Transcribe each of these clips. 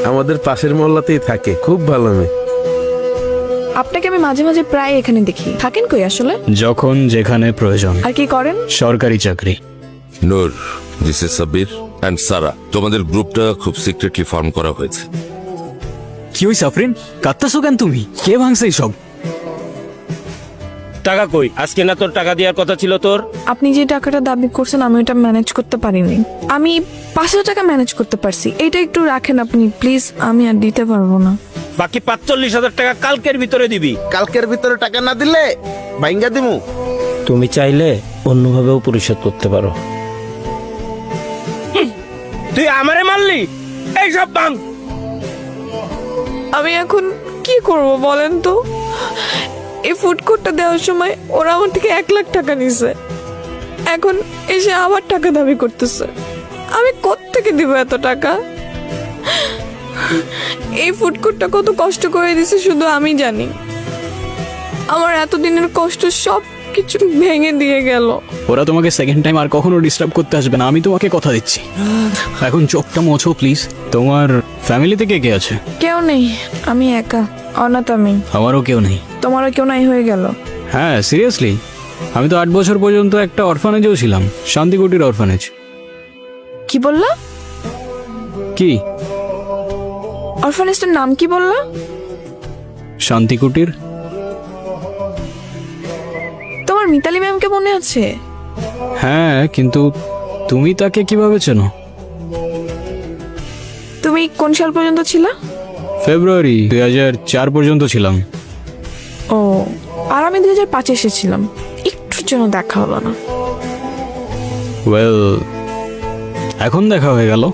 আমাদের পাশের মহল্লাতেই থাকে, খুব ভালো মেয়ে। আপনাকে আমি মাঝে মাঝে প্রায় এখানে দেখি, থাকেন কই আসলে? যখন যেখানে প্রয়োজন। আর কি করেন? সরকারি চাকরি। নূর, দিস ইজ সাবির অ্যান্ড সারা। তোমাদের গ্রুপটা খুব সিক্রেটলি ফর্ম করা হয়েছে। কি হইছে আফরিন, কাঁদতেছো কেন তুমি? কে ভাঙছে এইসব? টাকা কই? আজকে না তোর টাকা দেওয়ার কথা ছিল তোর? আপনি যে টাকাটা দাবি করছেন আমি ওটা ম্যানেজ করতে পারিনি। আমি 5,000 টাকা ম্যানেজ করতে পারছি, এটা একটু রাখেন আপনি প্লিজ, আমি আর দিতে পারবো না। বাকি 45,000 টাকা কালকের ভিতরে দিবি। কালকের ভিতরে টাকা না দিলে ভাইঙ্গা দিমু। তুমি চাইলে অন্যভাবেও পরিশোধ করতে পারো। তুই আমারে মারলি? এইসব ভাঙ। আমি এখন কি করব বলেন তো? এই ফুড কোর্টটা দেওয়ার সময় ওরা আমার থেকে 1 লাখ টাকা নিছে, এখন এসে আবার টাকা দাবি করতেছে। আমি কোত্থেকে দিব এত টাকা? এই ফুড কোর্টটা কত কষ্ট করে দিছে শুধু আমি জানি। আমার এতদিনের কষ্ট সব কিছু ভেঙে দিয়ে গেল। ওরা তোমাকে সেকেন্ড টাইম আর কখনো ডিস্টার্ব করতে আসবে না, আমি তোমাকে কথা দিচ্ছি। এখন চোখটা মোছো প্লিজ। তোমার ফ্যামিলিতে কে কে আছে? কেউ নেই, আমি একা, অনাথ আমি। আমারও কেউ নেই। তোমারও কেউ নাই হয়ে গেল? হ্যাঁ সিরিয়াসলি, আমি তো 8 বছর পর্যন্ত একটা অরফানেজেও ছিলাম, শান্তিকুটির অরফানেজ। কি বললা? কি? অরফানেজটার নাম কি বললা? শান্তিকুটির। তোমার মিতালি ম্যামকে মনে আছে? হ্যাঁ, কিন্তু তুমি তাকে কিভাবে চেনো? তুমি কোন সাল পর্যন্ত ছিলা? ফেব্রুয়ারি 2004 পর্যন্ত ছিলাম। ও, আর আমি 2005 এসেছিলাম, একটুর জন্য দেখা হলো না। ওয়েল, এখন দেখা হয়ে গেল।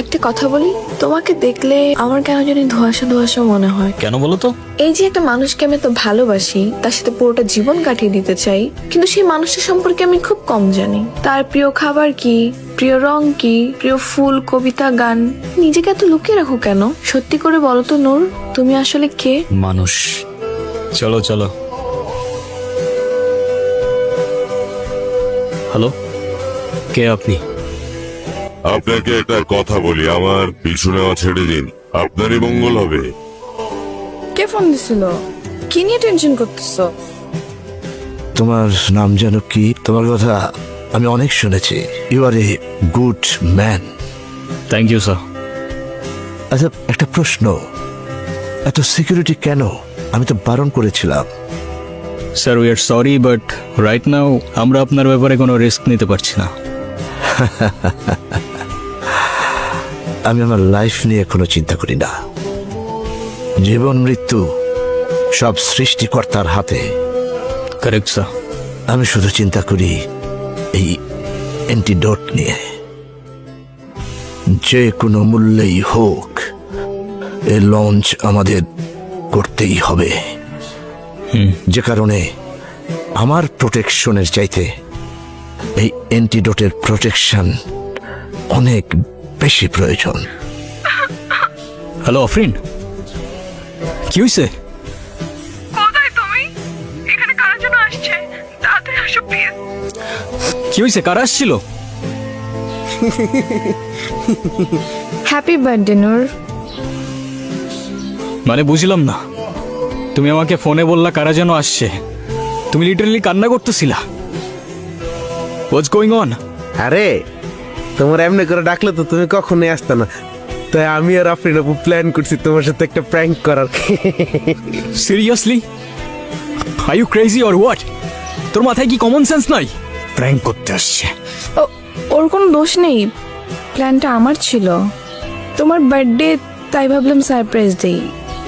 একটা কথা বলি, তোমাকে দেখলে আমার কেন জানি ধোঁয়াশা ধোঁয়াশা মনে হয়। কেন বলো তো? এই যে একটা মানুষকে আমি তো ভালোবাসি, তার সাথে পুরোটা জীবন কাটিয়ে দিতে চাই, কিন্তু সেই মানুষটা সম্পর্কে আমি খুব কম জানি। তার প্রিয় খাবার কি, প্রিয় রং কি, প্রিয় ফুল, কবিতা, গান। নিজেকে এত লুকিয়ে রাখো কেন? সত্যি করে বলো তো নূর, তুমি আসলে কে? মানুষ। চলো চলো। হ্যালো, কে আপনি? আপনাকে একটা কথা বলি, আমার পিছু নেওয়া ছেড়ে দিন, আপনারই মঙ্গল হবে। কে ফোন দিছিল? কি নিয়ে টেনশন করতেছো? তোমার নাম যেন কি? তোমার কথা আমি অনেক শুনেছি। You are a good man. Thank you sir. আচ্ছা, একটা প্রশ্ন, এত সিকিউরিটি কেন? আমি তো বারণ করেছিলাম। Sir we are sorry, but right now আমরা আপনার ব্যাপারে কোনো রিস্ক নিতে পারছি না। আমি আমার লাইফ নিয়ে কোনো চিন্তা করি না। জীবন মৃত্যু সব সৃষ্টিকর্তার হাতে। Correct sir. আমি শুধু চিন্তা করি এই অ্যান্টিডোট নিয়ে। যে কোনো মূল্যেই হোক এ লঞ্চ আমাদের করতেই হবে। যে কারণে আমার প্রোটেকশনের চাইতে এই অ্যান্টিডোটের প্রোটেকশন অনেক বেশি প্রয়োজন। হ্যালো আফরিন, কি হয়েছে? কোথায় তুমি? এখানে কার জন্য আসছে? তাড়াতাড়ি আসো প্লিজ। কি হয়েছে? কারা আসছিল? হ্যাপি বার্থডে নূর। মানে বুঝলাম না, তুমি আমাকে ফোনে বললা কারা যেন আসছে, তুমি লিটারালি কান্না করতেছিলা। What's going on? আরে তোমার এমনি করে ডাকলে তো তুমি কখনোই আসতে না, তাই আমি আর আফরিন আপু প্ল্যান করছি তোমার সাথে একটা প্র্যাঙ্ক করার। Seriously? Are you crazy or what? তোর মাথায় কি কমন সেন্স নাই? প্র্যাঙ্ক করতে আসছে। ওর কোনো দোষ নেই, প্ল্যানটা আমার ছিল। তোমার বার্থডে, তাই ভাবলাম সারপ্রাইজ দেই।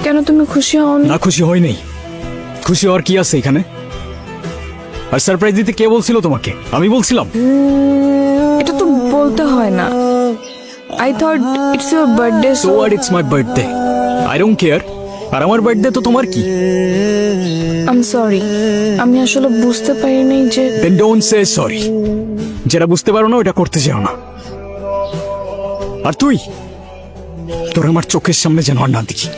কেন তুমি খুশি হও না খুশি হই নাই। খুশি হওয়ার কি আছে এখানে? আর সারপ্রাইজ দিতে কে বলছিল তোমাকে? আমি বলছিলাম? এটা তো বলতে হয় না। I thought it's your birthday. So what, it's my birthday, I don't care. আর আমার বার্থডে তো তোমার কি? আই এম সরি, আমি আসলে বুঝতে পারিনি যে। Then don't say sorry. যেটা বুঝতে পারো না ওটা করতে যাও না। আর তুই, তোর আমার চোখের সামনে যেন আর না দেখি।